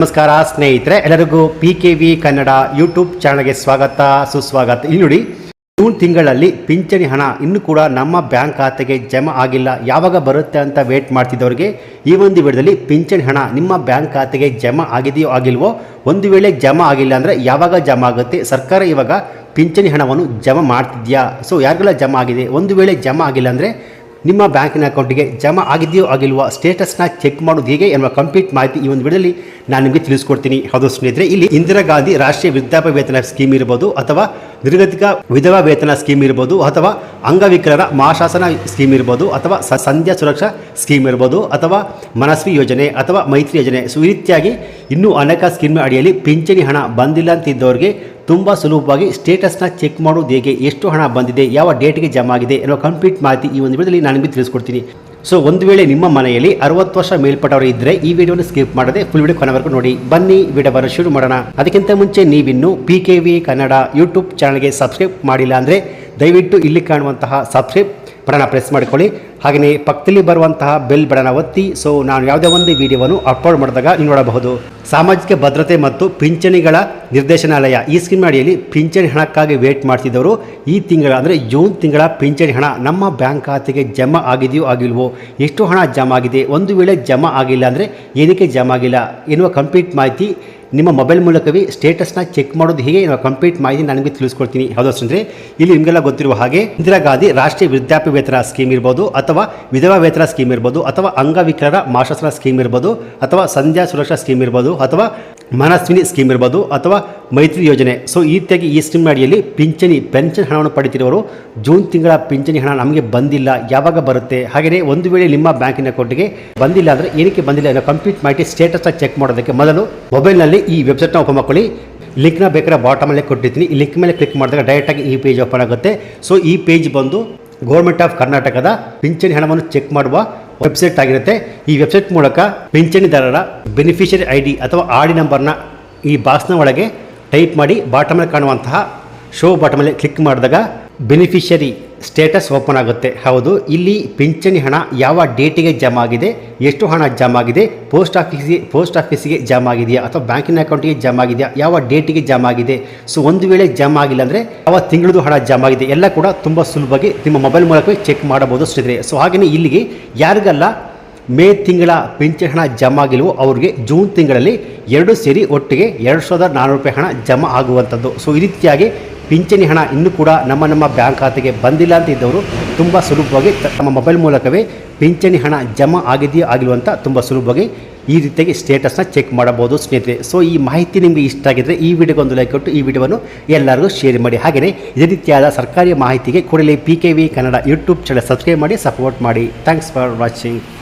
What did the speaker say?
ನಮಸ್ಕಾರ ಸ್ನೇಹಿತರೆ, ಎಲ್ಲರಿಗೂ PKV ಕನ್ನಡ ಯೂಟ್ಯೂಬ್ ಚಾನಲ್ಗೆ ಸ್ವಾಗತ ಸುಸ್ವಾಗತ. ಇಲ್ಲಿ ನೋಡಿ, ಜೂನ್ ತಿಂಗಳಲ್ಲಿ ಪಿಂಚಣಿ ಹಣ ಇನ್ನೂ ಕೂಡ ನಮ್ಮ ಬ್ಯಾಂಕ್ ಖಾತೆಗೆ ಜಮಾ ಆಗಿಲ್ಲ, ಯಾವಾಗ ಬರುತ್ತೆ ಅಂತ ವೇಟ್ ಮಾಡ್ತಿದ್ದವರಿಗೆ ಈ ಒಂದು ವಿಡಿಯೋದಲ್ಲಿ ಪಿಂಚಣಿ ಹಣ ನಿಮ್ಮ ಬ್ಯಾಂಕ್ ಖಾತೆಗೆ ಜಮಾ ಆಗಿದೆಯೋ ಆಗಿಲ್ವೋ, ಒಂದು ವೇಳೆ ಜಮಾ ಆಗಿಲ್ಲ ಅಂದರೆ ಯಾವಾಗ ಜಮಾ ಆಗುತ್ತೆ, ಸರ್ಕಾರ ಇವಾಗ ಪಿಂಚಣಿ ಹಣವನ್ನು ಜಮಾ ಮಾಡ್ತಿದ್ಯಾ, ಸೊ ಯಾರಿಗೆಲ್ಲ ಜಮಾ ಆಗಿದೆ, ಒಂದು ವೇಳೆ ಜಮಾ ಆಗಿಲ್ಲ ಅಂದರೆ ನಿಮ್ಮ ಬ್ಯಾಂಕಿನ ಅಕೌಂಟಿಗೆ ಜಮಾ ಆಗಿದೆಯೋ ಆಗಿಲ್ವಾ, ಸ್ಟೇಟಸ್ನ ಚೆಕ್ ಮಾಡೋದು ಹೇಗೆ ಎನ್ನುವ ಕಂಪ್ಲೀಟ್ ಮಾಹಿತಿ ಈ ಒಂದು ವಿಡಿಯೋದಲ್ಲಿ ನಾನು ನಿಮಗೆ ತಿಳಿಸ್ಕೊಡ್ತೀನಿ. ಹೌದು ಸ್ನೇಹಿತರೆ, ಇಲ್ಲಿ ಇಂದಿರಾ ಗಾಂಧಿ ರಾಷ್ಟ್ರೀಯ ವೃದ್ಧಾಪ್ಯ ವೇತನ ಸ್ಕೀಮ್ ಇರ್ಬೋದು, ಅಥವಾ ನಿರ್ಗತಿಕ ವಿಧವಾ ವೇತನ ಸ್ಕೀಮ್ ಇರ್ಬೋದು, ಅಥವಾ ಅಂಗವಿಕಲರ ಮಹಾಶಾಸನ ಸ್ಕೀಮ್ ಇರ್ಬೋದು, ಅಥವಾ ಸಂಧ್ಯಾ ಸುರಕ್ಷಾ ಸ್ಕೀಮ್ ಇರ್ಬೋದು, ಅಥವಾ ಮನಸ್ವಿ ಯೋಜನೆ ಅಥವಾ ಮೈತ್ರಿ ಯೋಜನೆ, ಸೊ ಈ ರೀತಿಯಾಗಿ ಇನ್ನೂ ಅನೇಕ ಸ್ಕೀಮ್ ಅಡಿಯಲ್ಲಿ ಪಿಂಚಣಿ ಹಣ ಬಂದಿಲ್ಲ ಅಂತಿದ್ದವರಿಗೆ ತುಂಬ ಸುಲಭವಾಗಿ ಸ್ಟೇಟಸ್ನ ಚೆಕ್ ಮಾಡೋದು ಹೇಗೆ, ಎಷ್ಟು ಹಣ ಬಂದಿದೆ, ಯಾವ ಡೇಟ್ಗೆ ಜಮಾ ಆಗಿದೆ ಎನ್ನುವ ಕಂಪ್ಲೀಟ್ ಮಾಹಿತಿ ಈ ಒಂದು ವಿಡಿಯೋದಲ್ಲಿ ನಾನು ನಿಮಗೆ ತಿಳಿಸ್ಕೊಡ್ತೀನಿ. ಸೊ ಒಂದು ವೇಳೆ ನಿಮ್ಮ ಮನೆಯಲ್ಲಿ 60 ವರ್ಷ ಮೇಲ್ಪಟ್ಟವರು ಇದ್ದರೆ ಈ ವಿಡಿಯೋನ ಸ್ಕಿಪ್ ಮಾಡದೆ ಫುಲ್ ವಿಡಿಯೋ ಕೊನೆವರೆಗೂ ನೋಡಿ. ಬನ್ನಿ ವಿಡಿಯೋವನ್ನು ಶುರು ಮಾಡೋಣ. ಅದಕ್ಕಿಂತ ಮುಂಚೆ ನೀವಿನ್ನೂ PKV ಕನ್ನಡ ಯೂಟ್ಯೂಬ್ ಚಾನಲ್ಗೆ ಸಬ್ಸ್ಕ್ರೈಬ್ ಮಾಡಿಲ್ಲ ಅಂದರೆ ದಯವಿಟ್ಟು ಇಲ್ಲಿ ಕಾಣುವಂತಹ ಸಬ್ಸ್ಕ್ರೈಬ್ ಬಟನ್ ಪ್ರೆಸ್ ಮಾಡಿಕೊಳ್ಳಿ. ಹಾಗೆಯೇ ಪಕ್ಕದಲ್ಲಿ ಬರುವಂತಹ ಬೆಲ್ ಬಟನ್ ಒತ್ತಿ, ಸೊ ನಾನು ಯಾವುದೇ ಒಂದು ವಿಡಿಯೋವನ್ನು ಅಪ್ಲೋಡ್ ಮಾಡಿದಾಗ ನೀವು ನೋಡಬಹುದು. ಸಾಮಾಜಿಕ ಭದ್ರತೆ ಮತ್ತು ಪಿಂಚಣಿಗಳ ನಿರ್ದೇಶನಾಲಯ ಈ ಸ್ಕೀಮ್ ಅಡಿಯಲ್ಲಿ ಪಿಂಚಣಿ ಹಣಕ್ಕಾಗಿ ವೇಟ್ ಮಾಡ್ತಿದ್ದವರು ಈ ತಿಂಗಳ ಅಂದರೆ ಜೂನ್ ತಿಂಗಳ ಪಿಂಚಣಿ ಹಣ ನಮ್ಮ ಬ್ಯಾಂಕ್ ಖಾತೆಗೆ ಜಮಾ ಆಗಿದೆಯೋ ಆಗಿಲ್ವೋ, ಎಷ್ಟು ಹಣ ಜಮಾ ಆಗಿದೆ, ಒಂದು ವೇಳೆ ಜಮಾ ಆಗಿಲ್ಲ ಅಂದರೆ ಏನಕ್ಕೆ ಜಮಾ ಆಗಿಲ್ಲ ಎನ್ನುವ ಕಂಪ್ಲೀಟ್ ಮಾಹಿತಿ ನಿಮ್ಮ ಮೊಬೈಲ್ ಮೂಲಕವೇ ಸ್ಟೇಟಸ್ನ ಚೆಕ್ ಮಾಡೋದು ಹೇಗೆ ಎನ್ನುವ ಕಂಪ್ಲೀಟ್ ಮಾಹಿತಿ ನಾನು ನಿಮಗೆ ತಿಳಿಸ್ಕೊಡ್ತೀನಿ. ಹೌದು ಅಂದರೆ ಇಲ್ಲಿ ನಿಮಗೆಲ್ಲ ಗೊತ್ತಿರುವ ಹಾಗೆ ಇಂದಿರಾ ಗಾಂಧಿ ರಾಷ್ಟ್ರೀಯ ವೃದ್ಧಾಪ್ಯ ವೇತನ ಸ್ಕೀಮ್ ಇರ್ಬೋದು, ಅಥವಾ ವಿಧವಾ ವೇತನ ಸ್ಕೀಮ್ ಇರ್ಬೋದು, ಅಥವಾ ಅಂಗವಿಕಲರ ಮಹಾಶಾಸನ ಸ್ಕೀಮ್ ಇರ್ಬೋದು, ಅಥವಾ ಸಂಧ್ಯಾ ಸುರಕ್ಷಾ ಸ್ಕೀಮ್ ಇರ್ಬೋದು, ಅಥವಾ ಮನಸ್ವಿನಿ ಸ್ಕೀಮ್ ಇರ್ಬೋದು, ಅಥವಾ ಮೈತ್ರಿ ಯೋಜನೆ, ಸೊ ಈ ರೀತಿಯಾಗಿ ಈ ಸ್ಕೀಮ್ ಅಡಿಯಲ್ಲಿ ಪೆನ್ಷನ್ ಹಣವನ್ನು ಪಡೆದಿರುವವರು ಜೂನ್ ತಿಂಗಳ ಪಿಂಚಣಿ ಹಣ ನಮಗೆ ಬಂದಿಲ್ಲ, ಯಾವಾಗ ಬರುತ್ತೆ, ಹಾಗೆಯೇ ಒಂದು ವೇಳೆ ನಿಮ್ಮ ಬ್ಯಾಂಕಿನ ಅಕೌಂಟಿಗೆ ಬಂದಿಲ್ಲ ಅಂದರೆ ಏನಕ್ಕೆ ಬಂದಿಲ್ಲ ಅನ್ನೋ ಕಂಪ್ಲೀಟ್ ಮಾಹಿತಿ ಸ್ಟೇಟಸ್ನ ಚೆಕ್ ಮಾಡೋದಕ್ಕೆ ಮೊದಲು ಮೊಬೈಲ್ನಲ್ಲಿ ಈ ವೆಬ್ಸೈಟ್ನ ಓಪನ್ ಮಾಡ್ಕೊಳ್ಳಿ. ಲಿಂಕ್ನ ಬೇಕಾದ್ರೆ ಬಾಟಮಲ್ಲೇ ಕೊಟ್ಟಿರ್ತೀನಿ. ಈ ಲಿಂಕ್ ಮೇಲೆ ಕ್ಲಿಕ್ ಮಾಡಿದಾಗ ಡೈರೆಕ್ಟಾಗಿ ಈ ಪೇಜ್ ಓಪನ್ ಆಗುತ್ತೆ. ಸೊ ಈ ಪೇಜ್ ಬಂದು ಗೌರ್ಮೆಂಟ್ ಆಫ್ ಕರ್ನಾಟಕದ ಪಿಂಚಣಿ ಹಣವನ್ನು ಚೆಕ್ ಮಾಡುವ ವೆಬ್ಸೈಟ್ ಆಗಿರುತ್ತೆ. ಈ ವೆಬ್ಸೈಟ್ ಮೂಲಕ ಪಿಂಚಣಿದಾರರ ಬೆನಿಫಿಷರಿ ID ಅಥವಾ ಆಡಿ ನಂಬರ್ನ ಈ ಬಾಕ್ಸ್ನ ಒಳಗೆ ಟೈಪ್ ಮಾಡಿ ಬಾಟಮಲ್ಲಿ ಕಾಣುವಂತಹ ಶೋ ಬಾಟಮಲ್ಲಿ ಕ್ಲಿಕ್ ಮಾಡಿದಾಗ ಬೆನಿಫಿಷರಿ ಸ್ಟೇಟಸ್ ಓಪನ್ ಆಗುತ್ತೆ. ಹೌದು, ಇಲ್ಲಿ ಪಿಂಚಣಿ ಹಣ ಯಾವ ಡೇಟಿಗೆ ಜಮಾ ಆಗಿದೆ, ಎಷ್ಟು ಹಣ ಜಮಾ ಆಗಿದೆ, ಪೋಸ್ಟ್ ಆಫೀಸಿಗೆ ಜಮಾ ಆಗಿದೆಯಾ ಅಥವಾ ಬ್ಯಾಂಕಿನ ಅಕೌಂಟಿಗೆ ಜಮಾ ಆಗಿದೆಯಾ, ಯಾವ ಡೇಟಿಗೆ ಜಮಾ ಆಗಿದೆ, ಸೊ ಒಂದು ವೇಳೆ ಜಮಾ ಆಗಿಲ್ಲ ಅಂದರೆ ಯಾವ ತಿಂಗಳದು ಹಣ ಜಮಾ ಆಗಿದೆ, ಎಲ್ಲ ಕೂಡ ತುಂಬ ಸುಲಭವಾಗಿ ನಿಮ್ಮ ಮೊಬೈಲ್ ಮೂಲಕವೇ ಚೆಕ್ ಮಾಡಬಹುದು ಸ್ನೇಹಿತರೆ. ಸೊ ಹಾಗೆಯೇ ಇಲ್ಲಿಗೆ ಯಾರಿಗೆಲ್ಲ ಮೇ ತಿಂಗಳ ಪಿಂಚಣಿ ಹಣ ಜಮಾ ಆಗಿಲ್ವೋ ಅವ್ರಿಗೆ ಜೂನ್ ತಿಂಗಳಲ್ಲಿ 2 ಸೇರಿ ಒಟ್ಟಿಗೆ 2400 ರೂಪಾಯಿ ಹಣ ಜಮಾ ಆಗುವಂಥದ್ದು. ಸೊ ಈ ರೀತಿಯಾಗಿ ಪಿಂಚಣಿ ಹಣ ಇನ್ನೂ ಕೂಡ ನಮ್ಮ ಬ್ಯಾಂಕ್ ಖಾತೆಗೆ ಬಂದಿಲ್ಲ ಅಂತ ಇದ್ದವರು ತುಂಬ ಸುಲಭವಾಗಿ ತಮ್ಮ ಮೊಬೈಲ್ ಮೂಲಕವೇ ಪಿಂಚಣಿ ಹಣ ಜಮಾ ಆಗಿದೆಯೋ ಆಗಿಲ್ವ ಅಂತ ತುಂಬ ಸುಲಭವಾಗಿ ಈ ರೀತಿಯಾಗಿ ಸ್ಟೇಟಸ್ನ ಚೆಕ್ ಮಾಡಬಹುದು ಸ್ನೇಹಿತರೆ. ಸೊ ಈ ಮಾಹಿತಿ ನಿಮಗೆ ಇಷ್ಟ ಆಗಿದ್ದರೆ ಈ ವಿಡಿಯೋಗೆ ಒಂದು ಲೈಕ್ ಕೊಟ್ಟು ಈ ವಿಡಿಯೋವನ್ನು ಎಲ್ಲರಿಗೂ ಶೇರ್ ಮಾಡಿ. ಹಾಗೆಯೇ ಇದೇ ರೀತಿಯಾದ ಸರ್ಕಾರಿ ಮಾಹಿತಿಗೆ ಕೂಡಲೇ PKV Kannada YouTube channel subscribe ಮಾಡಿ, ಸಪೋರ್ಟ್ ಮಾಡಿ. Thanks for watching.